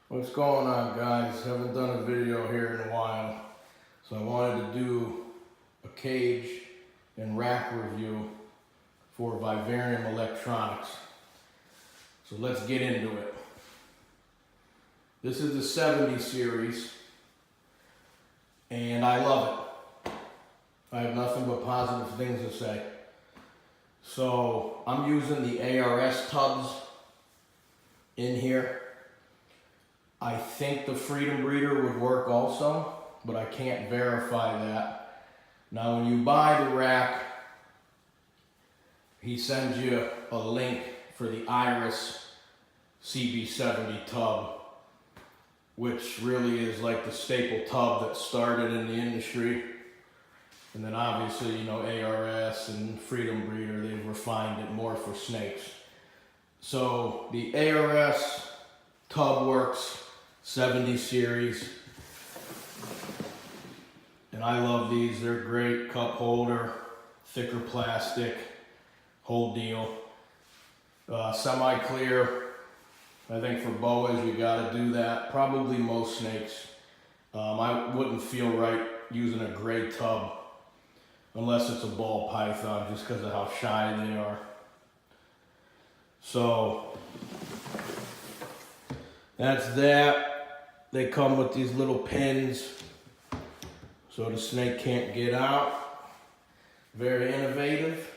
What's going on, guys? Haven't done a video here in a while, so I wanted to do a cage and rack review for Vivarium Electronics. So let's get into it. This is the 70 series, and I love it. I have nothing but positive things to say. So I'm using the ARS tubs in here. I think the Freedom Breeder would work also, but I can't verify that. Now when you buy the rack, he sends you a link for the Iris cb70 tub, which really is like the staple tub that started in the industry. And then obviously, you know, ARS and Freedom Breeder, they've refined it more for snakes. So the ARS tub works, 70 series. And I love these, they're great. Cup holder, thicker plastic, whole deal. Semi-clear, I think for boas you gotta do that. Probably most snakes. I wouldn't feel right using a gray tub unless it's a ball python, just because of how shy they are. So that's that. They come with these little pins so the snake can't get out. Very innovative.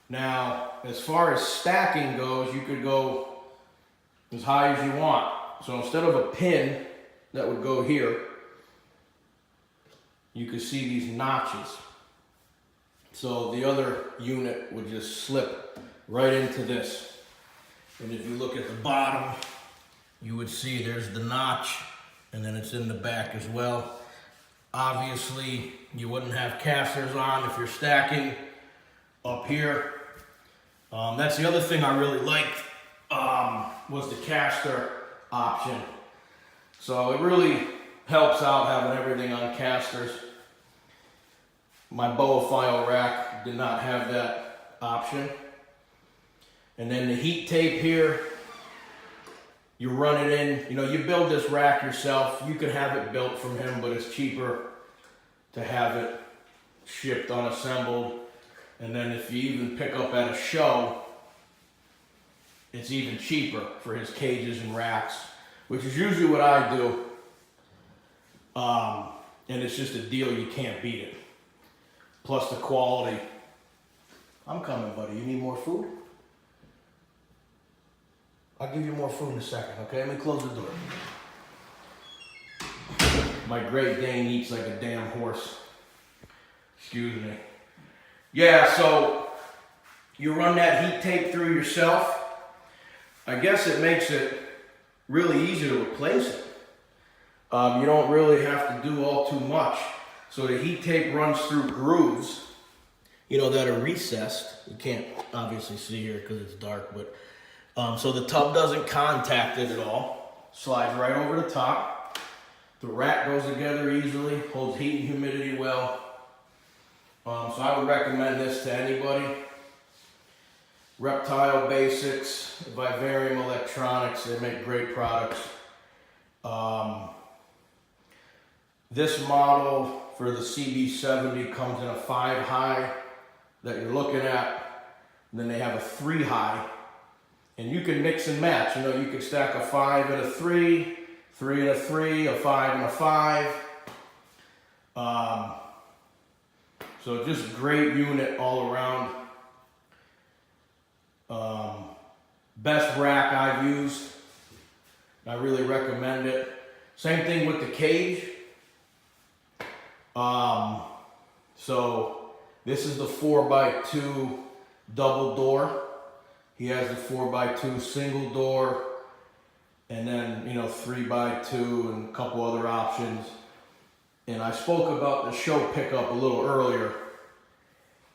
Now, as far as stacking goes, you could go as high as you want. So instead of a pin that would go here, you could see these notches. So the other unit would just slip right into this. And if you look at the bottom, you would see there's the notch, and then it's in the back as well. Obviously, you wouldn't have casters on if you're stacking up here. That's the other thing I really liked, was the caster option. So it really helps out having everything on casters. My boa file rack did not have that option. And then the heat tape here, you run it in, you know, you build this rack yourself. You can have it built from him, but it's cheaper to have it shipped unassembled. And then if you even pick up at a show, it's even cheaper for his cages and racks, which is usually what I do. And it's just a deal, you can't beat it. Plus the quality. I'm coming, buddy. You need more food? I'll give you more food in a second, okay? Let me close the door. My Great Dane eats like a damn horse. Excuse me. Yeah, so you run that heat tape through yourself. I guess it makes it really easy to replace it. You don't really have to do all too much. So the heat tape runs through grooves, you know, that are recessed. You can't obviously see here because it's dark, but so the tub doesn't contact it at all. Slides right over the top. The rack goes together easily, holds heat and humidity well. So I would recommend this to anybody. Reptile Basics, Vivarium Electronics, they make great products. This model for the cb70 comes in a 5 high that you're looking at. And then they have a 3 high. And you can mix and match. You know, you could stack a 5 and a 3, 3 and a 3, a 5 and a 5. So just great unit all around. Best rack I've used. I really recommend it. Same thing with the cage. So this is the 4x2 double door. He has the 4x2 single door, and then, you know, 3x2 and a couple other options. And I spoke about the show pickup a little earlier.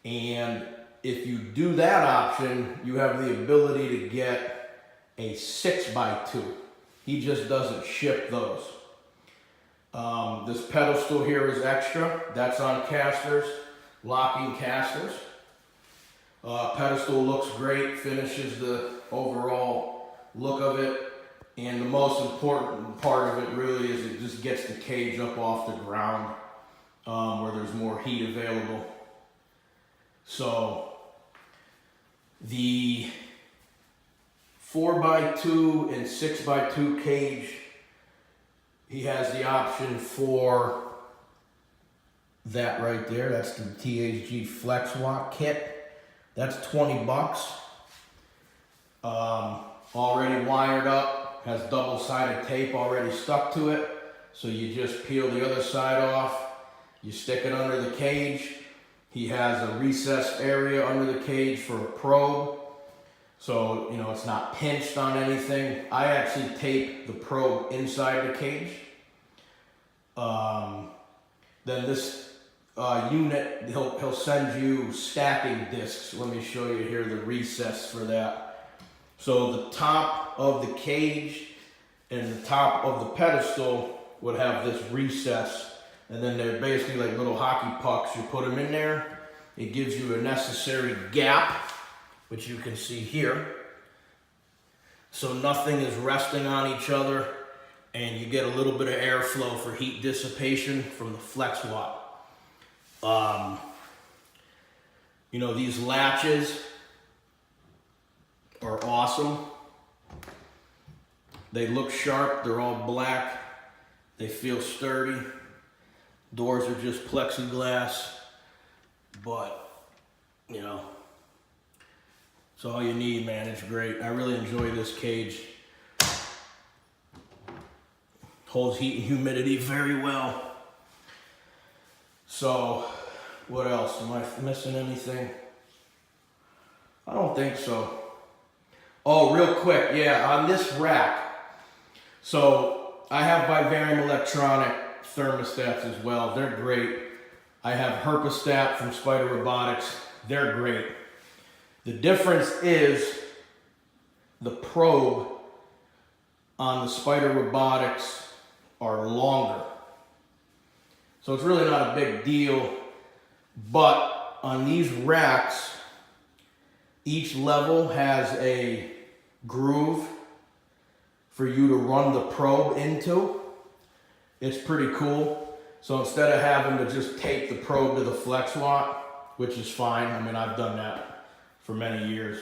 And if you do that option, you have the ability to get a 6x2. He just doesn't ship those. This pedestal here is extra. That's on casters, locking casters. Pedestal looks great, finishes the overall look of it. And the most important part of it really is it just gets the cage up off the ground where there's more heat available. So the 4x2 and 6x2 cage, he has the option for that right there. That's the THG Flex Watt kit. That's 20 bucks. Already wired up, has double-sided tape already stuck to it. So you just peel the other side off, you stick it under the cage. He has a recessed area under the cage for a probe. So, you know, it's not pinched on anything. I actually tape the probe inside the cage. Then this unit, he'll send you stacking discs. Let me show you here the recess for that. So the top of the cage and the top of the pedestal would have this recess, and then they're basically like little hockey pucks. You put them in there, it gives you a necessary gap, which you can see here. So nothing is resting on each other, and you get a little bit of airflow for heat dissipation from the Flex Watt. You know, these latches are awesome. They look sharp, they're all black, they feel sturdy. Doors are just plexiglass, but you know, it's all you need, man. It's great. I really enjoy this cage. Holds heat and humidity very well. So, what else? Am I missing anything? I don't think so. Oh, real quick, yeah, on this rack. So, I have Vivarium Electronic thermostats as well. They're great. I have Herpostat from Spider Robotics. They're great. The difference is the probe on the Spider Robotics are longer. So it's really not a big deal, but on these racks, each level has a groove for you to run the probe into. It's pretty cool. So instead of having to just tape the probe to the Flex Watt, which is fine, I mean, I've done that for many years,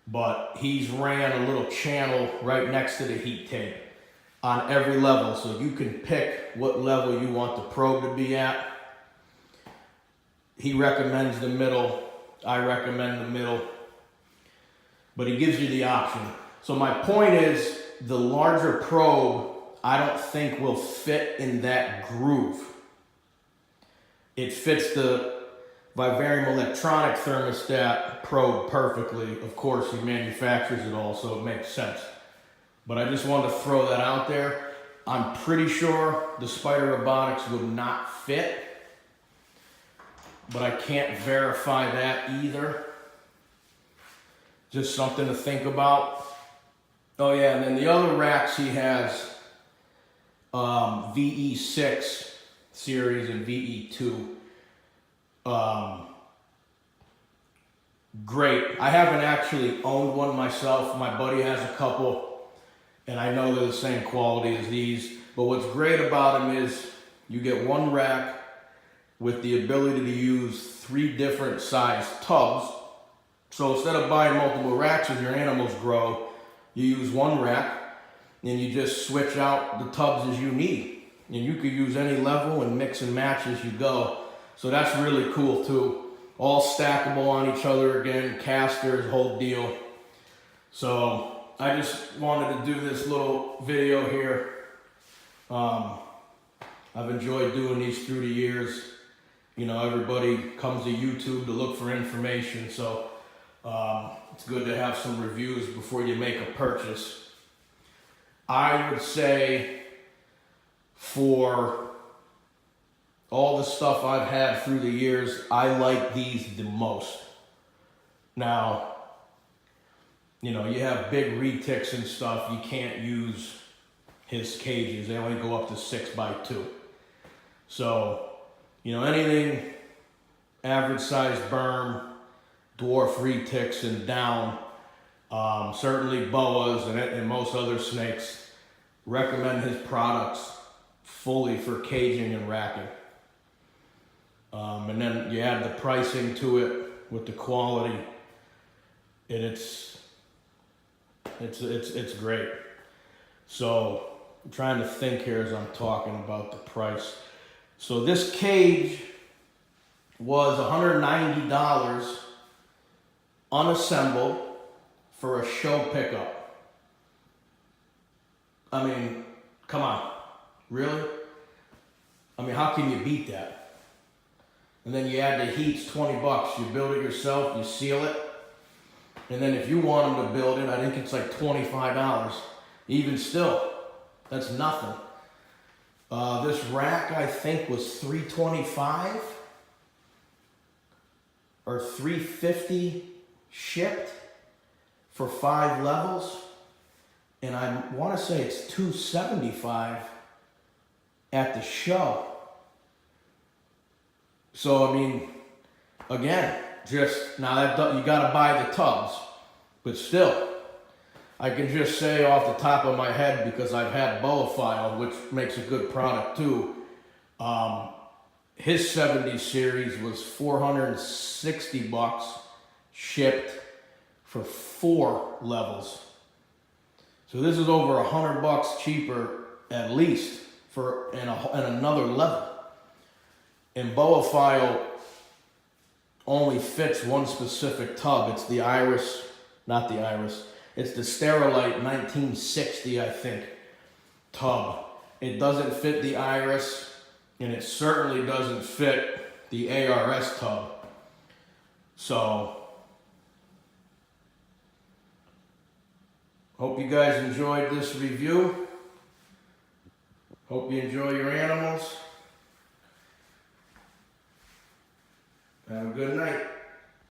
but he's ran a little channel right next to the heat tape on every level, so you can pick what level you want the probe to be at. He recommends the middle, I recommend the middle, but he gives you the option. So my point is, the larger probe, I don't think will fit in that groove. It fits the Vivarium Electronic thermostat probe perfectly. Of course, he manufactures it all, so it makes sense. But I just wanted to throw that out there. I'm pretty sure the Spider Robotics would not fit, but I can't verify that either. Just something to think about. Oh yeah, and then the other racks he has VE6 series and VE2. Great. I haven't actually owned one myself. My buddy has a couple, and I know they're the same quality as these. But what's great about them is you get one rack with the ability to use 3 different size tubs. So instead of buying multiple racks as your animals grow, you use one rack and you just switch out the tubs as you need. And you could use any level and mix and match as you go. So that's really cool too. All stackable on each other again, casters, whole deal. So I just wanted to do this little video here. I've enjoyed doing these through the years. You know, everybody comes to YouTube to look for information. So it's good to have some reviews before you make a purchase. I would say for all the stuff I've had through the years, I like these the most. Now, you know, you have big retics and stuff, you can't use his cages. They only go up to 6x2. So, you know, anything average size berm, dwarf retics and down, certainly boas and most other snakes, recommend his products fully for caging and racking. And then you add the pricing to it with the quality, and it's great. So I'm trying to think here as I'm talking about the price. So this cage was $190 unassembled for a show pickup. I mean, come on, really? I mean, how can you beat that? And then you add the heats, 20 bucks. You build it yourself, you seal it. And then if you want them to build it, I think it's like $25. Even still, that's nothing. This rack, I think, was $325 or $350 shipped for 5 levels. And I want to say it's $275 at the show. So, I mean, again, just now that you got to buy the tubs, but still, I can just say off the top of my head, because I've had Boafile, which makes a good product too. His 70 series was 460 bucks shipped for 4 levels. So this is over 100 bucks cheaper at least for in another level. And Boafile only fits one specific tub. It's the Iris, not the Iris. It's the Sterilite 1960, I think, tub. It doesn't fit the Iris, and it certainly doesn't fit the ARS tub. So, hope you guys enjoyed this review. Hope you enjoy your animals. Have a good night.